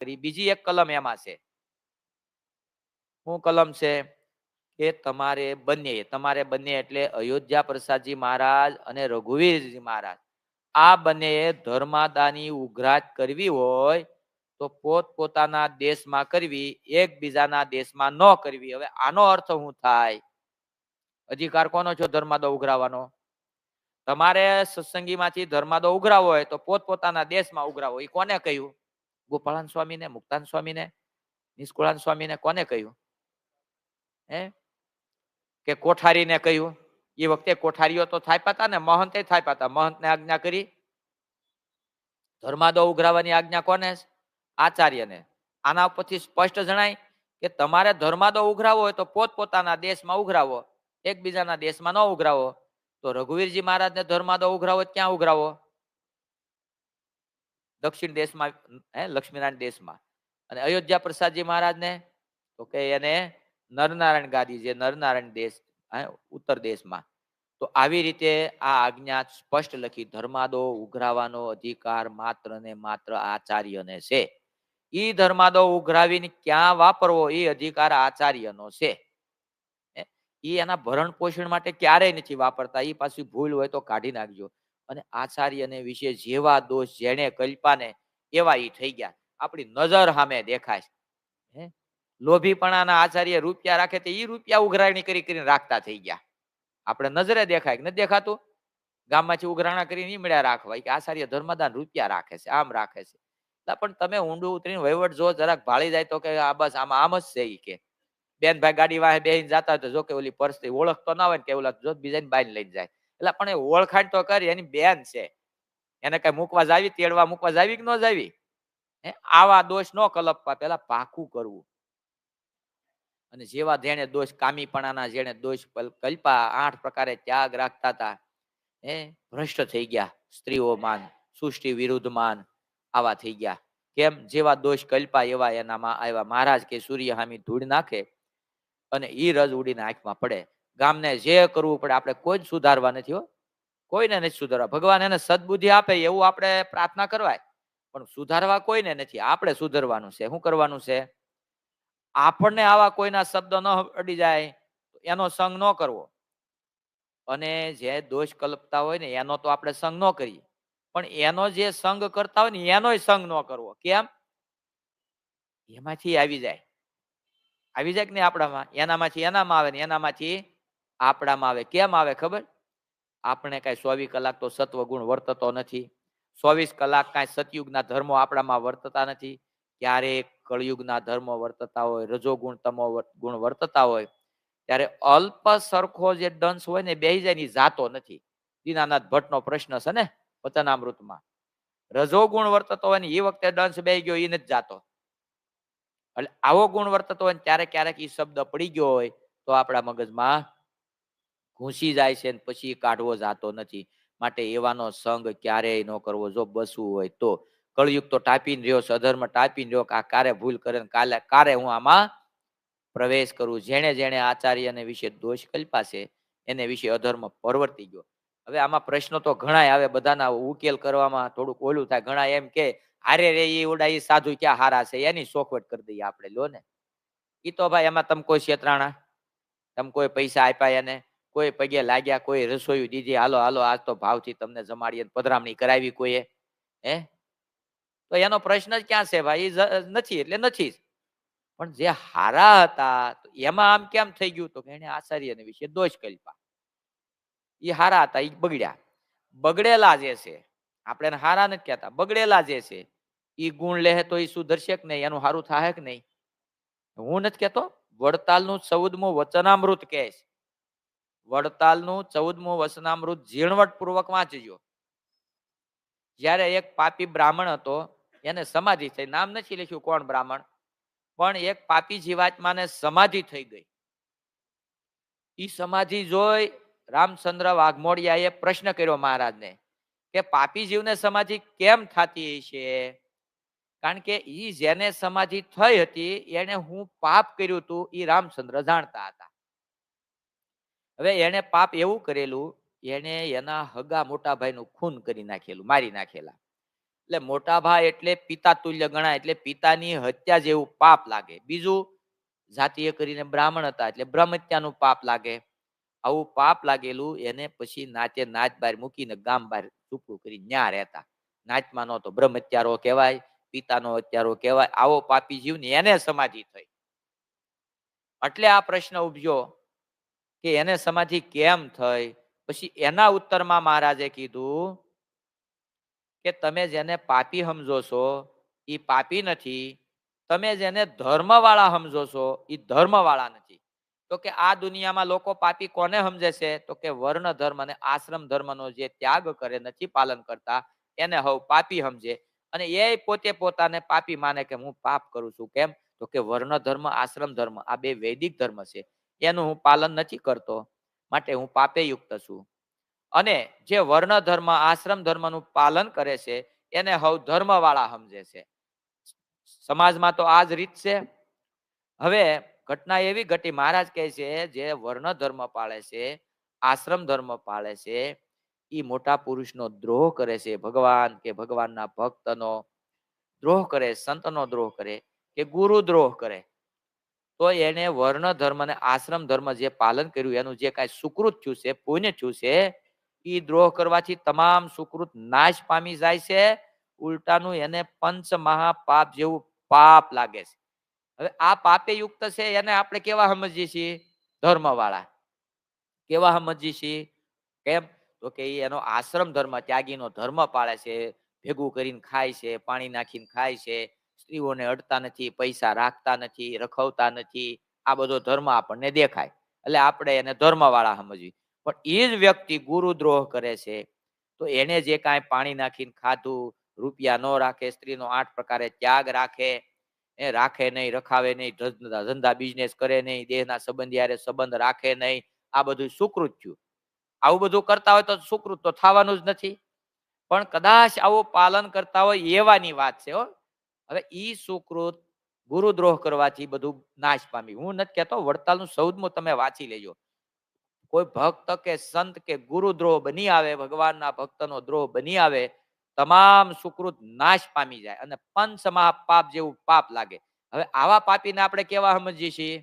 બીજી એક કલમ એમાં છે. શું કલમ છે? કે તમારે બંને એટલે અયોધ્યા પ્રસાદજી મહારાજ અને રઘુવીરજી મહારાજ આ બંને ધર્માદાની ઉઘરાત કરવી હોય તો પોતપોતાના દેશમાં કરવી, એકબીજાના દેશમાં ન કરવી. હવે આનો અર્થ શું થાય? અધિકાર કોનો છો ધર્માદો ઉઘરાવાનો? તમારે સત્સંગીમાંથી ધર્માદો ઉઘરાવો હોય તો પોતપોતાના દેશમાં ઉઘરાવો. એ કોને કહ્યું? ગોપાળાન સ્વામીને, મુક્તાન સ્વામીને, નિષ્કુળાન સ્વામીને કોને કહ્યું? હે કે કોઠારીને કહ્યું? એ વખતે કોઠારીઓ તો થાપ્યા હતા ને, મહંતે થાપ્યા હતા. મહંતને આજ્ઞા કરી. ધર્માદો ઉઘરાવાની આજ્ઞા કોને? આચાર્યને. આના ઉપરથી સ્પષ્ટ જણાય કે તમારે ધર્માદો ઉઘરાવો હોય તો પોતપોતાના દેશમાં ઉઘરાવો, એકબીજાના દેશમાં ન ઉઘરાવો. તો રઘુવીરજી મહારાજને ધર્માદો ઉઘરાવો ક્યાં ઉઘરાવો? દક્ષિણ દેશમાં, લક્ષ્મીનારાયણ દેશમાં. અને અયોધ્યા પ્રસાદજી મહારાજને તો કે એને નરનારાયણ ગાદી, જે નરનારાયણ દેશ, ઉત્તર દેશમાં. તો આવી રીતે આ આજ્ઞા સ્પષ્ટ લખી, ધર્માદો ઉઘરાવાનો અધિકાર માત્ર ને માત્ર આચાર્યને છે. ઈ ધર્માદો ઉઘરાવીને ક્યાં વાપરવો એ અધિકાર આચાર્યનો છે. એ એના ભરણ પોષણ માટે ક્યારેય નથી વાપરતા. એ પાછી ભૂલ હોય તો કાઢી નાખજો. અને આચાર્યને વિશે જેવા દોષ જેને કલ્પાને એવા ઈ થઈ ગયા. આપણી નજર સામે દેખાય. લોભીપણાના આચાર્ય રૂપિયા રાખે તો એ રૂપિયા ઉઘરાણી કરી કરીને રાખતા થઈ ગયા. આપણે નજરે દેખાય કે નથી દેખાતું? ગામમાંથી ઉઘરાણા કરીને મળ્યા રાખવા કે આચાર્ય ધર્મદાન રૂપિયા રાખે છે, આમ રાખે છે. પણ તમે ઊંડું ઉતરીને વહીવટ જો જરાક ભાળી જાય તો કે આ બસ આમાં આમ જ છે. ઈ કે બેન ભાઈ ગાડી વાહે બેહીને જતા હોય તો જો કે ઓલી પરિસ્થિતિ ઓળખતો ના હોય ને કે ઓલા જો બીજાને બાઈને લઈને જાય. એટલે પણ એ ઓળખાણ તો કરી, એની બેન છે, એને કઈ મૂકવા જાવી, તેડવા મૂકવા જાવી કે ન જાવી? આવા દોષ નો કલપવા, પેલા પાકું કરવું. અને જેવા જેને દોષ કામીપણાના જેને દોષ કલ્પા, 8 પ્રકારે ત્યાગ રાખતા હતા, ભ્રષ્ટ થઈ ગયા. સ્ત્રીઓ માન, સૃષ્ટિ વિરુદ્ધ માન, આવા થઈ ગયા. કેમ? જેવા દોષ કલ્પા એવા એનામાં આવ્યા. મહારાજ કે સૂર્ય હામી ધૂળ નાખે અને ઈ રજ ઉડીને આંખમાં પડે. ગામને જે કરવું પડે, આપણે કોઈ જ સુધારવા નથી હો, કોઈને નથી સુધારવા. ભગવાન એને સદબુદ્ધિ આપે એવું આપણે પ્રાર્થના કરવાય, પણ સુધારવા કોઈને નથી. આપણે સુધરવાનું છે. શું કરવાનું છે? આપણને આવા કોઈના શબ્દ ન અડી જાય એનો સંગ ન કરવો. અને જે દોષ કલ્પતા હોય ને એનો તો આપણે સંગ ન કરીએ, પણ એનો જે સંગ કરતા હોય ને એનોય સંગ ન કરવો. કેમ? એમાંથી આવી જાય કે નહીં આપણામાં? એનામાંથી એનામાં આવે ને એનામાંથી આપણામાં આવે. કેમ આવે ખબર? આપણે કઈ 24 કલાક તો સત્વગુણ વર્તતો નથી. 24 કલાક કઈ સતયુગના ધર્મો આપણામાં વર્તતા નથી. ક્યારેક કળયુગના ધર્મો વર્તતા હોય, રજોગુણ તમો ગુણ વર્તતા હોય, ત્યારે અલ્પ સરખો જે દંશ હોય ને બેહી જાય ને જાતો નથી. દીનાનાથ ભટ્ટનો પ્રશ્ન છે ને વચનામૃતમાં. રજોગુણ વર્તતો હોય ને એ વખતે દંશ બેહી ગયો, એ નથી જાતો. એટલે આવો ગુણ વર્તતો હોય ત્યારે ક્યારેક એ શબ્દ પડી ગયો હોય તો આપણા મગજમાં ઘૂસી જાય છે, પછી કાઢવો જાતો નથી. માટે એવાનો સંગ ક્યારેય ન કરવો જો બસવું હોય તો. કળયુગ તો ટાપીને રહ્યો, સધર્મ ટાપીને રહ્યો. કારે ભૂલ કરે કારે હું આમાં પ્રવેશ કરું. જેણે જેણે આચાર્યને વિશે દોષ કલ્પાશે એને વિશે અધર્મ પરવર્તી ગયો. હવે આમાં પ્રશ્નો તો ઘણા આવે, બધાના ઉકેલ કરવામાં થોડુંક ઓલું થાય. ઘણા એમ કે હારે રે એ ઓડા એ સાધુ ક્યાં હારા છે, એની સોખવટ કરી દઈએ આપણે. લો ને, એ તો ભાઈ એમાં તમે કોઈ છેતરાણા, તમે કોઈ પૈસા આપ્યા એને, કોઈ પગે લાગ્યા, કોઈ રસોઈ દીધી, હાલો હાલો આજ તો ભાવથી તમને જમાડીએ, પધરામણી કરાવી કોઈએ, તો એનો પ્રશ્ન જ ક્યાં છે ભાઈ? નથી એટલે નથી. પણ જે હારા હતા એમાં આમ કેમ થઈ ગયું? તો એને આચાર્યને વિશે દોષ કલ્પા. એ હારા હતા, એ બગડ્યા. બગડેલા જે છે, આપણે હારા નથી કહેતા, બગડેલા જે છે એ ગુણ લે તો એ સુધરશે કે નહીં? એનું સારું થાય કે નહીં? હું નથી કેતો. વડતાલનું 14મું વચનામૃત કહે છે. વડતાલનું 14મું વચનામૃત ઝીણવટ પૂર્વક વાંચજો. જ્યારે એક પાપી બ્રાહ્મણ હતો, એને સમાધિ થઈ. નામ નથી લખ્યું કોણ બ્રાહ્મણ, પણ એક પાપી જીવાત્માને સમાધિ થઈ ગઈ. ઈ સમાધિ જોઈ રામચંદ્ર વાઘમોડિયાએ પ્રશ્ન કર્યો મહારાજને કે પાપી જીવને સમાધિ કેમ થતી છે? કારણ કે ઈ જેને સમાધિ થઈ હતી એને હું પાપ કર્યું હતું એ રામચંદ્ર જાણતા હતા. હવે એને પાપ એવું કરેલું, એને એના હગા મોટા ભાઈનું ખૂન કરી નાખેલું, મારી નાખેલા. એટલે મોટા ભાઈ એટલે પિતા તુલ્ય ગણાય, એટલે પિતાની હત્યા જેવું પાપ લાગે. બીજું, જાતીય કરીને બ્રાહ્મણ હતા એટલે બ્રહ્મ હત્યાનું પાપ લાગે. આવું પાપ લાગેલું એને પછી નાચે નાચ બહાર મૂકીને ગામ બહાર ચૂપડું કરી ન્યા રહેતા. નાચમાં નહોતો, બ્રહ્મ હત્યારો કહેવાય, પિતાનો હત્યારો કહેવાય. આવો પાપી જીવને એને સમાધિ થઈ. એટલે આ પ્રશ્ન ઉભ્યો કે એને સમાધિ કેમ થઈ. પછી એના ઉત્તરમાં મહારાજે કીધું કે તમે જેને પાપી સમજો છો એ પાપી નથી, તમે જેને ધર્મવાળા સમજો છો એ ધર્મવાળા નથી. તો કે આ દુનિયામાં લોકો પાપી કોને સમજે છે, તો કે વર્ણ ધર્મ અને આશ્રમ ધર્મનો જે ત્યાગ કરે, નથી પાલન કરતા, એને હવે પાપી સમજે. અને એ પોતે પોતાને પાપી માને કે હું પાપ કરું છું. કેમ? તો કે વર્ણ ધર્મ આશ્રમ ધર્મ આ બે વૈદિક ધર્મ છે, એનું હું પાલન નથી કરતો, માટે હું પાપે યુક્ત છું. અને જે વર્ણ ધર્મ આશ્રમ ધર્મનું પાલન કરે છે એને હવે ધર્મવાળા સમજે છે. સમાજમાં તો આ જ રીત છે. હવે ઘટના એવી ઘટી, મહારાજ કહે છે જે વર્ણ ધર્મ પાળે છે, આશ્રમ ધર્મ પાળે છે, એ મોટા પુરુષનો દ્રોહ કરે છે. ભગવાન કે ભગવાનના ભક્તનો દ્રોહ કરે, સંતનો દ્રોહ કરે કે ગુરુ દ્રોહ કરે, તો એને વર્ણ ધર્મ અને આશ્રમ ધર્મ જે પાલન કર્યું એનું જે કાંઈ સુકૃત થયું છે, પુણ્ય થયું છે, એ દ્રોહ કરવાથી તમામ સુકૃત નાશ પામી જાય છે. ઉલટાનું એને પંચ મહાપાપ જેવું પાપ લાગે છે. હવે આ પાપે યુક્ત છે એને આપણે કેવા સમજીએ છીએ? ધર્મવાળા. કેવા સમજીએ છીએ? કેમ? તો કે એનો આશ્રમ ધર્મ, ત્યાગીનો ધર્મ પાળે છે, ભેગું કરીને ખાય છે, પાણી નાખીને ખાય છે, સ્ત્રીઓને અડતા નથી, પૈસા રાખતા નથી, રખવતા નથી, આ બધો ધર્મ આપણને દેખાય, એટલે આપણે એને ધર્મવાળા સમજીએ. પણ એ જ વ્યક્તિ ગુરુદ્રોહ કરે છે, તો એને જે કાંઈ પાણી નાખીને ખાધું, રૂપિયા ન રાખે, સ્ત્રીનો 8 પ્રકારે ત્યાગ રાખે, એ રાખે નહીં, રખાવે નહીં, ધંધા બિઝનેસ કરે નહીં, દેહના સંબંધી હારે સંબંધ રાખે નહીં, આ બધું સુકૃત થયું. આવું બધું કરતા હોય તો સુકૃત તો થવાનું જ નથી. પણ કદાચ આવું પાલન કરતા હોય એવાની વાત છે હો. હવે ઈ સુકૃત ગુરુદ્રોહ કરવાથી બધું નાશ પામી. હું નથી કહેતો, વડતાલનું 14મું તમે વાંચી લેજો. કોઈ ભક્ત કે સંત કે ગુરુદ્રોહ બની આવે, ભગવાનના ભક્તનો દ્રોહ બની આવે, તમામ સુકૃત નાશ પામી જાય અને પંચ મહાપાપ જેવું પાપ લાગે. હવે આવા પાપીને આપણે કેવા સમજીએ છીએ?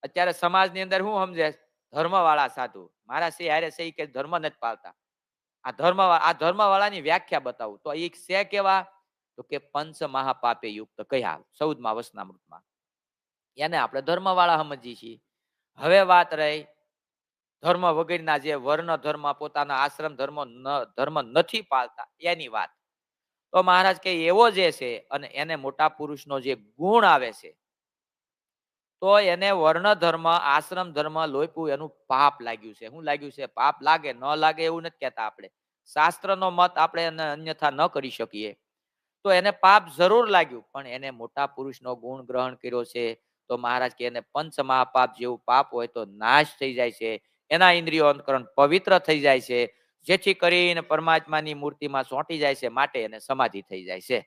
અત્યારે સમાજની અંદર શું સમજે? ધર્મવાળા સાધુ. મારા સિંહ હારે છે કે ધર્મ નથી પાળતા. આ ધર્મવાળાની વ્યાખ્યા બતાવું તો એક છે કેવા? તો કે પંચ મહાપાપે યુક્ત કયા 14મા વચનામૃતમાં. એને આપણે ધર્મવાળા સમજીએ છીએ. હવે વાત રહી ધર્મ વગરના જે વર્ણ ધર્મ, પોતાના આશ્રમ ધર્મ નથી પાળતા એની વાત. તો મહારાજ કે એવો જે છે અને એને મોટા પુરુષનો જે ગુણ આવે છે, તો એને વર્ણ ધર્મ આશ્રમ ધર્મ લોપ્યું એનું પાપ લાગ્યું છે. શું લાગ્યું છે? પાપ લાગે. ન લાગે એવું નથી કહેતા આપણે. શાસ્ત્રનો મત આપણે એને અન્યથા ન કરી શકીએ. તો એને પાપ જરૂર લાગ્યું, પણ એને મોટા પુરુષનો ગુણ ગ્રહણ કર્યો છે, તો મહારાજ કે એને પંચ મહાપાપ જેવું પાપ હોય તો નાશ થઈ જાય છે. એના ઇન્દ્રિયો અંતકરણ પવિત્ર થઈ જાય છે, જેથી કરીને પરમાત્માની મૂર્તિમાં ચોંટી જાય છે, માટે એને સમાધિ થઈ જાય છે.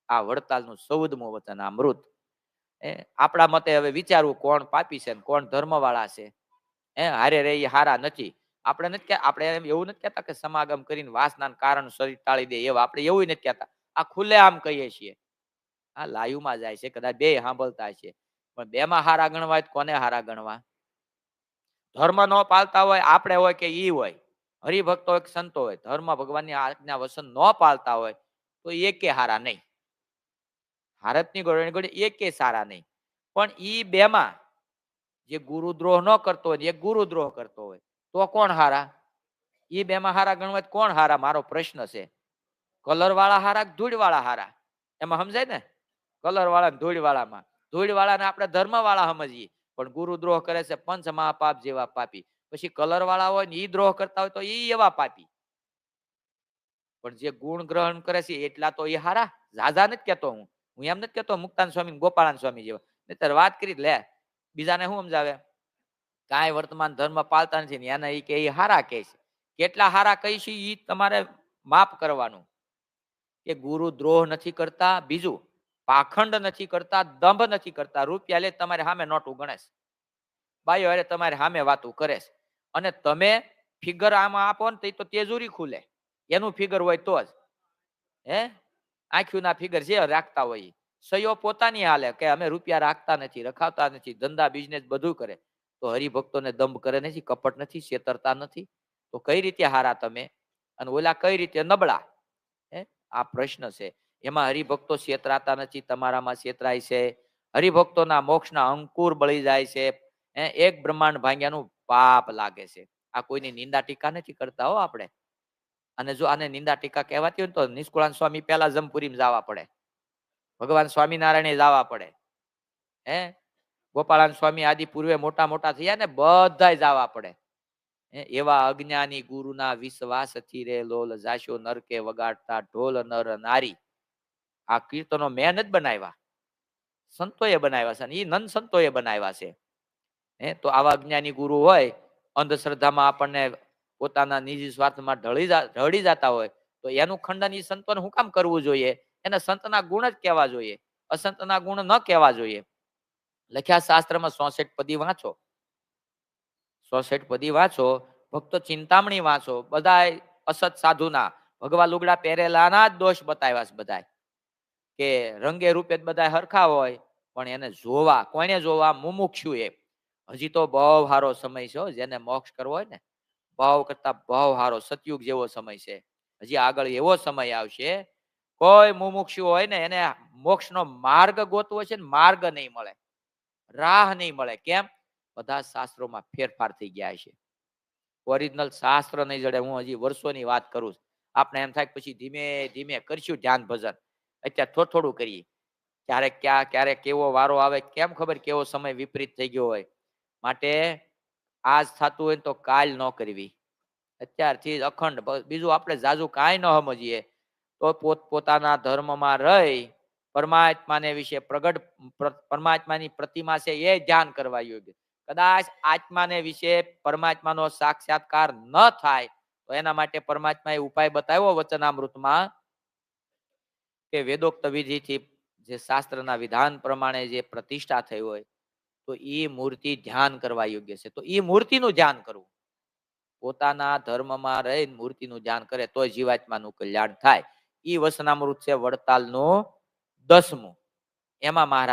આ વડતાલનું 14મું વચન અમૃત. આપણા મતે હવે વિચારવું કોણ પાપી છે ને કોણ ધર્મવાળા છે. હારે રે એ હારા નથી. આપણે એવું નથી કહેતા કે સમાગમ કરીને વાસનાના કારણ શરીર ટાળી દે, એવા આપણે એવું નથી કહેતા. આ ખુલ્લે આમ કહીએ છીએ. આ લાયુમાં જાય છે, કદાચ બે સાંભળતા છે, પણ બેમાં હારા ગણવા કોને હારા ગણવા? ધર્મ ન પાળતા હોય, આપણે હોય કે ઈ હોય, હરિભક્તો હોય સંતો હોય, ધર્મ ભગવાનની આજ્ઞા વસન ન પાળતા હોય તો એકે હારા નહીં. ભારતની ગોળણી એકે સારા નહીં. પણ ઈ બેમાં જે ગુરુદ્રોહ ન કરતો હોય, એક ગુરુદ્રોહ કરતો હોય, તો કોણ હારા? ઈ બેમાં હારા ગણવા કોણ હારા? મારો પ્રશ્ન છે. કલર વાળા હારા, ધૂળ વાળા હારા? એમાં સમજાય ને? કલર વાળા ધૂળ વાળામાં. ધૂળ વાળાને આપણે ધર્મ વાળા સમજીએ, પણ ગુરુદ્રોહ કરે છે પંચ મહાપાપ જેવા પાપી. પછી કલર વાળા હોય ને ઈ દ્રોહ કરતા હોય તો ઈ એવા પાપી. પણ જે ગુણ ગ્રહણ કરે છે એટલા તો એ હારા. ઝાઝા નથી કેતો હું. હું એમ નથી કેતો મુક્તાન સ્વામી, ગોપાળાન સ્વામી જેવા. નહીતર વાત કરી લે, બીજાને શું સમજાવે? કાંઈ વર્તમાન ધર્મ પાળતા નથી ને એને ઈ કે એ હારા કહે છે. કેટલા હારા કહીશું ઈ તમારે માપ કરવાનું. કે ગુરુ દ્રોહ નથી કરતા, બીજું પાખંડ નથી કરતા, દંભ નથી કરતા, રૂપિયા લે તમારે સામે નોટું ગણેશ, બાયો અરે તમારે સામે વાતું કરે છે, અને તમે ફિગર આમાં આપો ને તો તેજુરી ખુલે, એનું ફિગર હોય તો જ. હે આંખ્યુંના ફિગર જે રાખતા હોય સયો પોતાની હાલે કે અમે રૂપિયા રાખતા નથી, રખાવતા નથી, ધંધા બિઝનેસ બધું કરે, તો હરિભક્તોને દંભ કરે નથી, કપટ નથી, છેતરતા નથી, તો કઈ રીતે હારા તમે અને ઓલા કઈ રીતે નબળા? હે આ પ્રશ્ન છે. એમાં હરિભક્તો છેતરાતા નથી, તમારામાં છેતરાય છે. હરિભક્તોના મોક્ષના અંકુર બળી જાય છે. એક બ્રહ્માંડ ભાંગ્યાનું પાપ લાગે છે. આ કોઈની નિંદા ટીકા નથી કરતા હો આપણે. અને જો આને નિંદા ટીકા કહેવાતી હોય તો નિષ્કુળાન સ્વામી પહેલા જમપુરીમાં જવા પડે, ભગવાન સ્વામિનારાયણ જવા પડે, હે ગોપાળાન સ્વામી આદિ પૂર્વે મોટા મોટા થયા ને બધા જવા પડે. એવા અજ્ઞાની ગુરુના વિશ્વાસથી રે લોલ જાશો નરકે વગાડતા ઢોલ નર નારી. આ કીર્તનો મેં નથી બનાવ્યા, સંતોએ બનાવ્યા છે, એ નંદ સંતોએ બનાવ્યા છે. તો આવા અજ્ઞાની ગુરુ હોય, અંધશ્રદ્ધામાં આપણને પોતાના નિજી સ્વાર્થમાં ઢળી જતા હોય, તો એનું ખંડન એ સંતોને શું કામ કરવું જોઈએ? એને સંતના ગુણ જ કહેવા જોઈએ, અસંતના ગુણ ન કહેવા જોઈએ. લખ્યા શાસ્ત્રમાં 66 પદી વાંચો, 66 પદી વાંચો, ભક્તો ચિંતામણી વાંચો, બધા અસત સાધુના ભગવા લુગડા પહેરેલાના જ દોષ બતાવ્યા છે બધા, કે રંગે રૂપે બધા હરખા હોય, પણ એને જોવા કોને જોવા? મુમુક્ષુ એ. હજી તો બહુ સારો સમય છે જેને મોક્ષ કરવો હોય ને, ભાવ કરતા ભાવ સારો સતયુગ જેવો સમય છે. હજી આગળ એવો સમય આવશે, કોઈ મુમુક્ષુ હોય ને એને મોક્ષનો માર્ગ ગોતવો છે ને માર્ગ નહીં મળે, રાહ નહીં મળે. કેમ? બધા શાસ્ત્રોમાં ફેરફાર થઈ ગયા છે. ઓરિજિનલ શાસ્ત્ર નહીં જડે. હું હજી વર્ષોની વાત કરું. આપણે એમ થાય પછી ધીમે ધીમે કરશું ધ્યાન ભજન, અત્યારે થોડું થોડું કરીએ. ક્યારેક ક્યારેક કેવો વારો આવે કેમ ખબર? કેવો સમય વિપરીત થઈ ગયો હોય. માટે આજ થતું હોય તો કાલ ન કરવી, અત્યારથી અખંડ. બીજું આપણે જાજુ કાંઈ ન સમજીએ તો પોતાના ધર્મમાં રહી પરમાત્માને વિશે પ્રગટ પરમાત્માની પ્રતિમા છે એ ધ્યાન કરવા યોગ્ય. કદાચ આત્માને વિશે પરમાત્માનો સાક્ષાત્કાર ન થાય તો એના માટે પરમાત્માએ ઉપાય બતાવ્યો વચનામૃતમાં, કે વેદોક્ત વિધિથી જે શાસ્ત્રના વિધાન પ્રમાણે જે પ્રતિષ્ઠા થઈ હોય તો એ મૂર્તિ ધ્યાન કરવા યોગ્ય છે. તો એ મૂર્તિનું ધ્યાન કરવું, પોતાના ધર્મમાં રહીને મૂર્તિનું ધ્યાન કરે તો જીવાત્માનું કલ્યાણ થાય. એ વચનામૃત છે વડતાલનું 10મું. એમાં મહારાજ